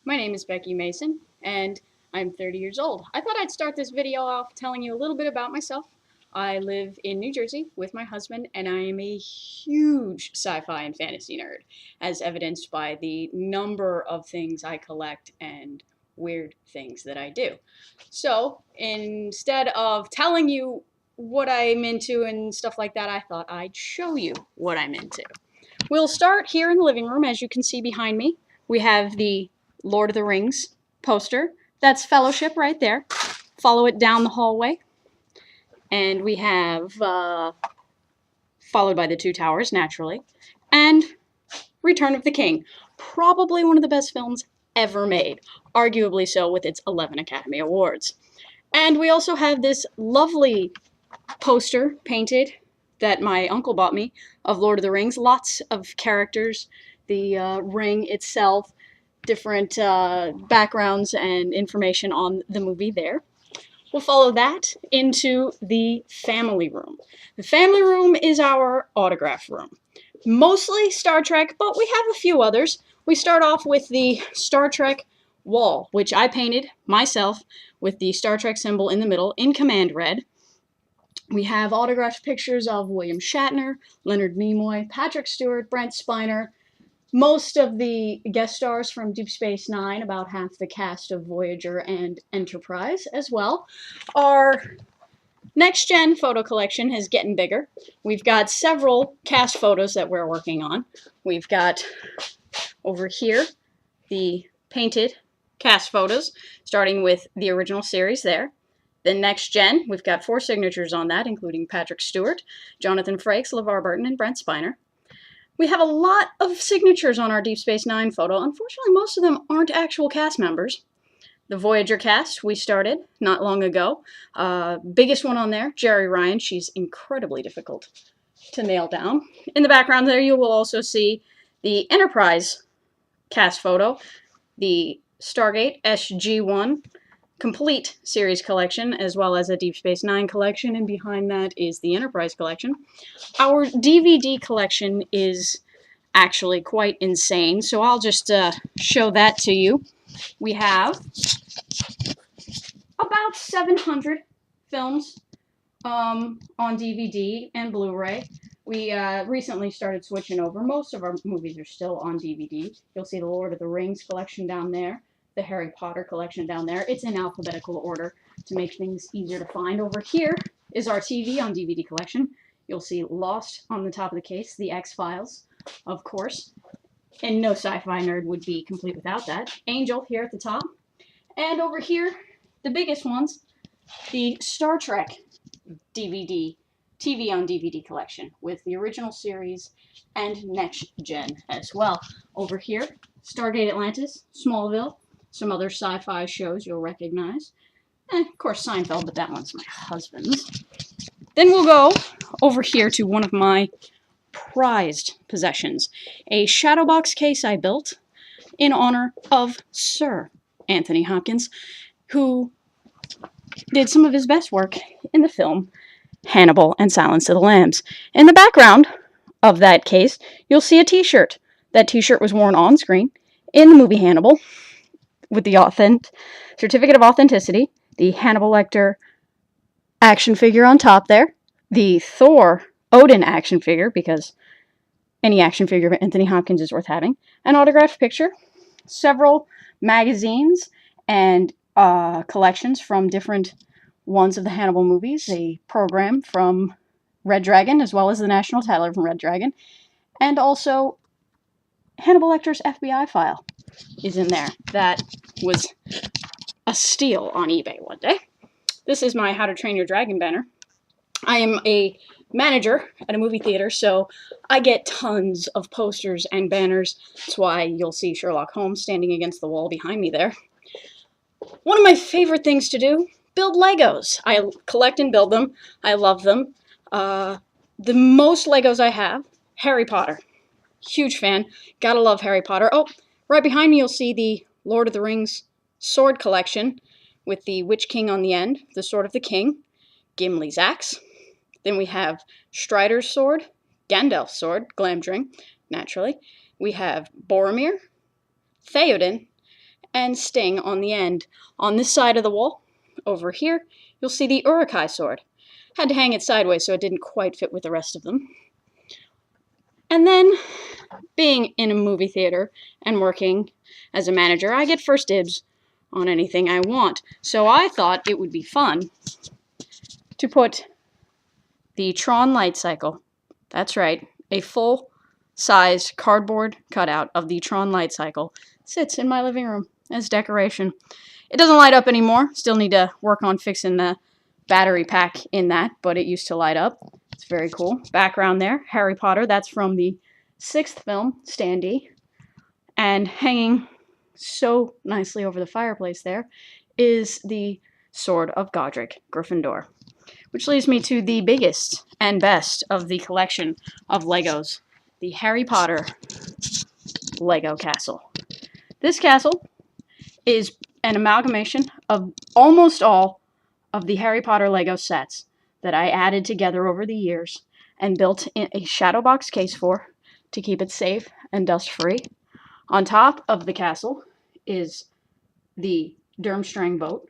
My name is Becky Mason, and I'm 30 years old. I thought I'd start this video off telling you a little bit about myself. I live in New Jersey with my husband, and I am a huge sci-fi and fantasy nerd, as evidenced by the number of things I collect and weird things that I do. So, instead of telling you what I'm into and stuff like that, I thought I'd show you what I'm into. We'll start here in the living room. As you can see behind me, we have the Lord of the Rings poster. That's Fellowship right there. Follow it down the hallway. And we have, followed by the Two Towers, naturally. And Return of the King. Probably one of the best films ever made. Arguably so with its 11 Academy Awards. And we also have this lovely poster painted that my uncle bought me of Lord of the Rings. Lots of characters, the ring itself, different backgrounds and information on the movie there. We'll follow that into the family room. The family room is our autograph room. Mostly Star Trek, but we have a few others. We start off with the Star Trek wall, which I painted myself with the Star Trek symbol in the middle in command red. We have autographed pictures of William Shatner, Leonard Nimoy, Patrick Stewart, Brent Spiner, most of the guest stars from Deep Space Nine, about half the cast of Voyager and Enterprise as well. Our next gen photo collection is getting bigger. We've got several cast photos that we're working on. We've got over here the painted cast photos, starting with the original series there. The next gen, we've got 4 signatures on that, including Patrick Stewart, Jonathan Frakes, LeVar Burton, and Brent Spiner. We have a lot of signatures on our Deep Space Nine photo. Unfortunately, most of them aren't actual cast members. The Voyager cast we started not long ago. Biggest one on there, Jerry Ryan. She's incredibly difficult to nail down. In the background there, you will also see the Enterprise cast photo, the Stargate SG-1 complete series collection, as well as a Deep Space Nine collection, and behind that is the Enterprise collection. Our DVD collection is actually quite insane, so I'll just show that to you. We have about 700 films on DVD and Blu-ray. We recently started switching over. Most of our movies are still on DVD. You'll see the Lord of the Rings collection down there, the Harry Potter collection down there. It's in alphabetical order to make things easier to find. Over here is our TV on DVD collection. You'll see Lost on the top of the case, The X-Files, of course, and no sci-fi nerd would be complete without that. Angel here at the top. And over here, the biggest ones, the Star Trek DVD, TV on DVD collection with the original series and next gen as well. Over here, Stargate Atlantis, Smallville, some other sci-fi shows you'll recognize, and of course Seinfeld, but that one's my husband's. Then we'll go over here to one of my prized possessions, a shadow box case I built in honor of Sir Anthony Hopkins, who did some of his best work in the film Hannibal and Silence of the Lambs. In the background of that case, you'll see a t-shirt. That t-shirt was worn on screen in the movie Hannibal with the certificate of authenticity, the Hannibal Lecter action figure on top there, the Thor Odin action figure, because any action figure of Anthony Hopkins is worth having, an autographed picture, several magazines and collections from different ones of the Hannibal movies, a program from Red Dragon, as well as the National Teller from Red Dragon, and also Hannibal Lecter's FBI file is in there. That was a steal on eBay one day. This is my How to Train Your Dragon banner. I am a manager at a movie theater, so I get tons of posters and banners. That's why you'll see Sherlock Holmes standing against the wall behind me there. One of my favorite things to do, build Legos. I collect and build them. I love them. The most Legos I have, Harry Potter. Huge fan. Gotta love Harry Potter. Oh, right behind me you'll see the Lord of the Rings sword collection with the Witch King on the end, the Sword of the King, Gimli's axe. Then we have Strider's sword, Gandalf's sword, Glamdring, naturally. We have Boromir, Theoden, and sting on the end. On this side of the wall, over here, you'll see the Urukai sword. Had to hang it sideways so it didn't quite fit with the rest of them. And then, being in a movie theater and working as a manager, I get first dibs on anything I want. So I thought it would be fun to put the Tron light cycle. That's right, a full-size cardboard cutout of the Tron light cycle sits in my living room as decoration. It doesn't light up anymore. Still need to work on fixing the battery pack in that, but it used to light up. It's very cool. Background there, Harry Potter. That's from the 6th film, Standee. And hanging so nicely over the fireplace there is the Sword of Godric, Gryffindor. Which leads me to the biggest and best of the collection of Legos, the Harry Potter Lego castle. This castle is an amalgamation of almost all of the Harry Potter Lego sets that I added together over the years and built in a shadow box case for to keep it safe and dust-free. On top of the castle is the Durmstrang boat,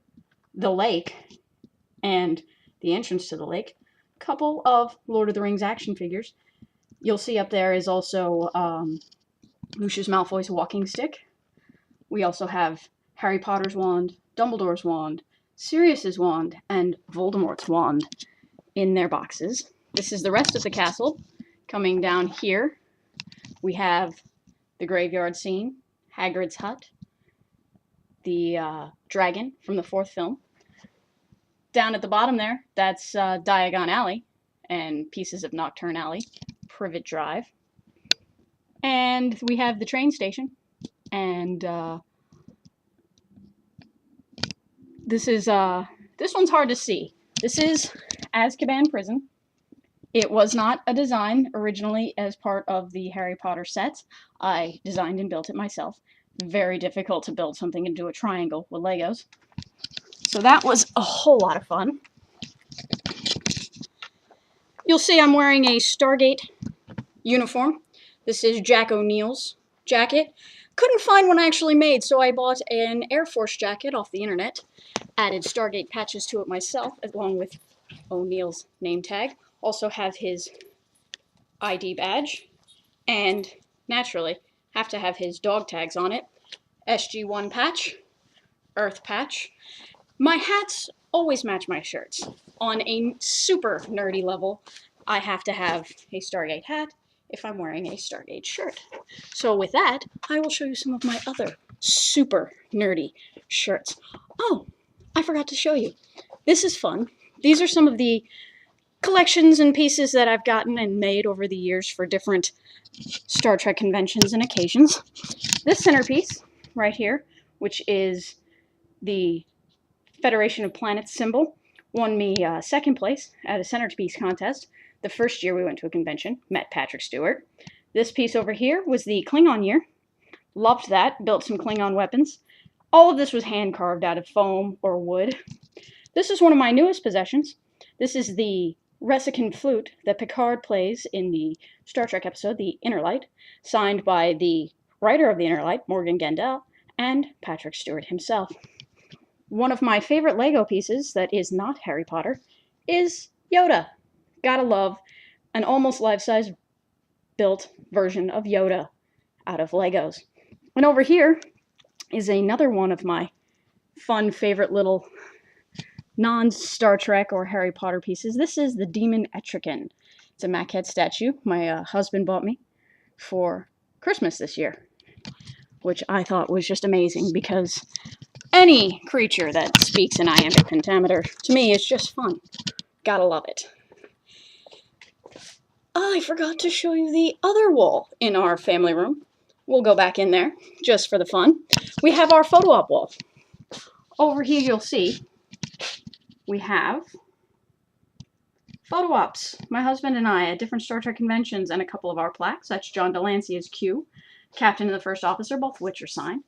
the lake, and the entrance to the lake, a couple of Lord of the Rings action figures. You'll see up there is also Lucius Malfoy's walking stick. We also have Harry Potter's wand, Dumbledore's wand, Sirius's wand, and Voldemort's wand in their boxes. This is the rest of the castle. Coming down here, we have the graveyard scene, Hagrid's hut, the dragon from the 4th film. Down at the bottom there, that's Diagon Alley and pieces of Nocturne Alley, Privet Drive. And we have the train station. And this one's hard to see. This is Azkaban Prison. It was not a design originally as part of the Harry Potter sets. I designed and built it myself. Very difficult to build something into a triangle with Legos. So that was a whole lot of fun. You'll see I'm wearing a Stargate uniform. This is Jack O'Neill's jacket. Couldn't find one I actually made, so I bought an Air Force jacket off the internet. Added Stargate patches to it myself, along with O'Neill's name tag. Also have his ID badge. And, naturally, have to have his dog tags on it. SG-1 patch. Earth patch. My hats always match my shirts. On a super nerdy level, I have to have a Stargate hat if I'm wearing a Stargate shirt. So with that, I will show you some of my other super nerdy shirts. Oh, I forgot to show you. This is fun. These are some of the collections and pieces that I've gotten and made over the years for different Star Trek conventions and occasions. This centerpiece right here, which is the Federation of Planets symbol, won me 2nd place at a centerpiece contest the first year we went to a convention, met Patrick Stewart. This piece over here was the Klingon year. Loved that, built some Klingon weapons. All of this was hand carved out of foam or wood. This is one of my newest possessions. This is the Resican flute that Picard plays in the Star Trek episode, The Inner Light, signed by the writer of The Inner Light, Morgan Gendel, and Patrick Stewart himself. One of my favorite Lego pieces that is not Harry Potter is Yoda. Gotta love an almost life-size built version of Yoda out of Legos. And over here is another one of my fun favorite little non-Star Trek or Harry Potter pieces. This is the Demon Etrigan. It's a maquette statue my husband bought me for Christmas this year, which I thought was just amazing because any creature that speaks in iambic pentameter, to me, is just fun. Gotta love it. I forgot to show you the other wall in our family room. We'll go back in there just for the fun. We have our photo op wall. Over here you'll see we have photo ops. My husband and I at different Star Trek conventions and a couple of our plaques. That's John Delancey as Q, Captain and the First Officer, both of which are signed.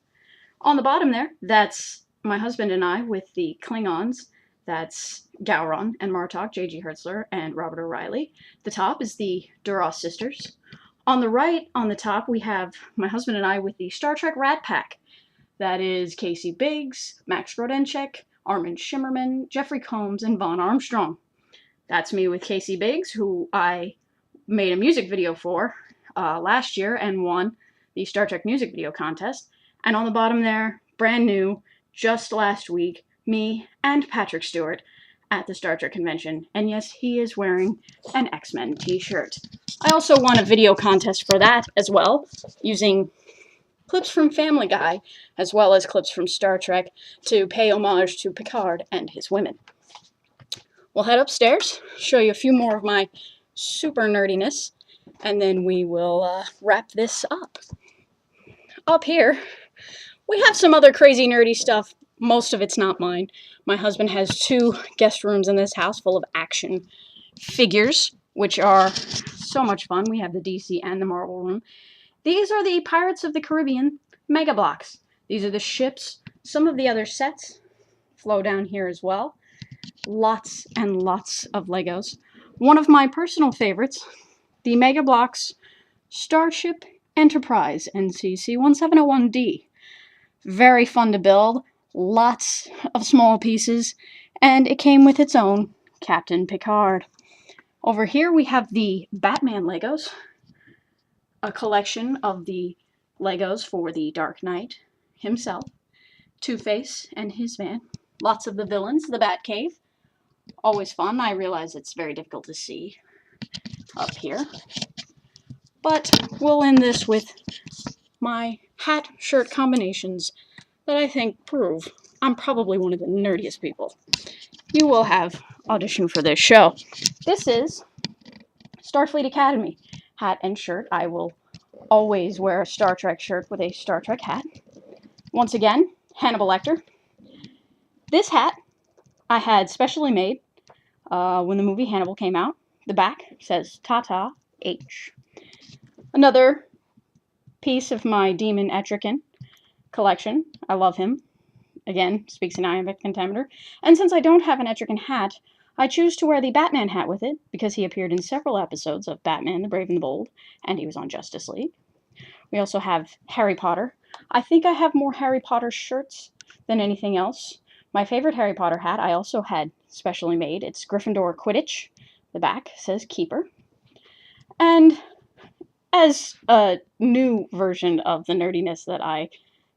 On the bottom there, that's my husband and I with the Klingons. That's Gowron and Martok, J.G. Hertzler, and Robert O'Reilly. The top is the Duras sisters. On the right, on the top, we have my husband and I with the Star Trek Rat Pack. That is Casey Biggs, Max Grodenchik, Armin Shimmerman, Jeffrey Combs, and Vaughn Armstrong. That's me with Casey Biggs, who I made a music video for last year and won the Star Trek music video contest. And on the bottom there, brand new, just last week, me and Patrick Stewart at the Star Trek convention. And yes, he is wearing an X-Men t-shirt. I also won a video contest for that as well, using clips from Family Guy, as well as clips from Star Trek, to pay homage to Picard and his women. We'll head upstairs, show you a few more of my super nerdiness, and then we will wrap this up. Up here, we have some other crazy nerdy stuff. Most of it's not mine. My husband has 2 guest rooms in this house full of action figures, which are so much fun. We have the DC and the Marvel room. These are the Pirates of the Caribbean Mega Blocks. These are the ships. Some of the other sets flow down here as well. Lots and lots of Legos. One of my personal favorites, the Mega Blocks Starship Enterprise NCC 1701D. Very fun to build, lots of small pieces, and it came with its own Captain Picard. Over here we have the Batman Legos, a collection of the Legos for the Dark Knight himself, Two-Face and his van, lots of the villains, the Batcave, always fun. I realize it's very difficult to see up here, but we'll end this with my hat-shirt combinations that I think prove I'm probably one of the nerdiest people you will have audition for this show. This is Starfleet Academy hat and shirt. I will always wear a Star Trek shirt with a Star Trek hat. Once again, Hannibal Lecter. This hat I had specially made when the movie Hannibal came out. The back says Tata H. Another piece of my Demon Etrigan collection. I love him. Again, speaks in iambic pentameter. And since I don't have an Etrigan hat, I choose to wear the Batman hat with it, because he appeared in several episodes of Batman, the Brave and the Bold, and he was on Justice League. We also have Harry Potter. I think I have more Harry Potter shirts than anything else. My favorite Harry Potter hat I also had specially made. It's Gryffindor Quidditch. The back says Keeper. And as a new version of the nerdiness that I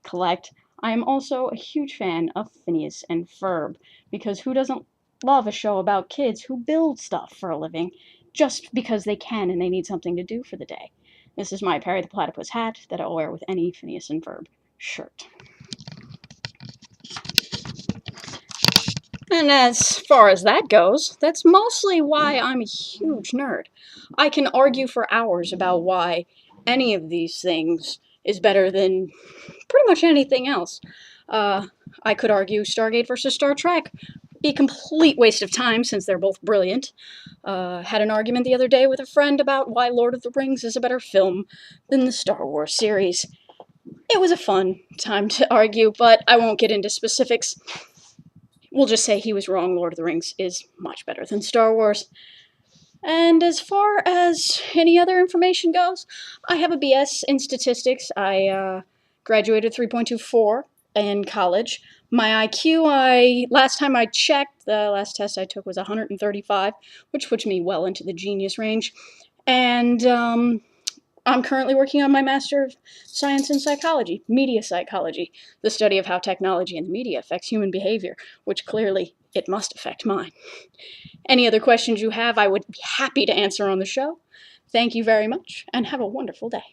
collect, I am also a huge fan of Phineas and Ferb, because who doesn't love a show about kids who build stuff for a living just because they can and they need something to do for the day. This is my Perry the Platypus hat that I'll wear with any Phineas and Ferb shirt. And as far as that goes, that's mostly why I'm a huge nerd. I can argue for hours about why any of these things is better than pretty much anything else. I could argue Stargate versus Star Trek. Be a complete waste of time since they're both brilliant. Had an argument the other day with a friend about why Lord of the Rings is a better film than the Star Wars series. It was a fun time to argue, but I won't get into specifics. We'll just say he was wrong. Lord of the Rings is much better than Star Wars. And as far as any other information goes, I have a BS in statistics. I graduated 3.24 in college. My IQ, last time I checked, the last test I took was 135, which puts me well into the genius range. And I'm currently working on my Master of Science in Psychology, Media Psychology, the study of how technology and the media affects human behavior, which clearly it must affect mine. Any other questions you have, I would be happy to answer on the show. Thank you very much, and have a wonderful day.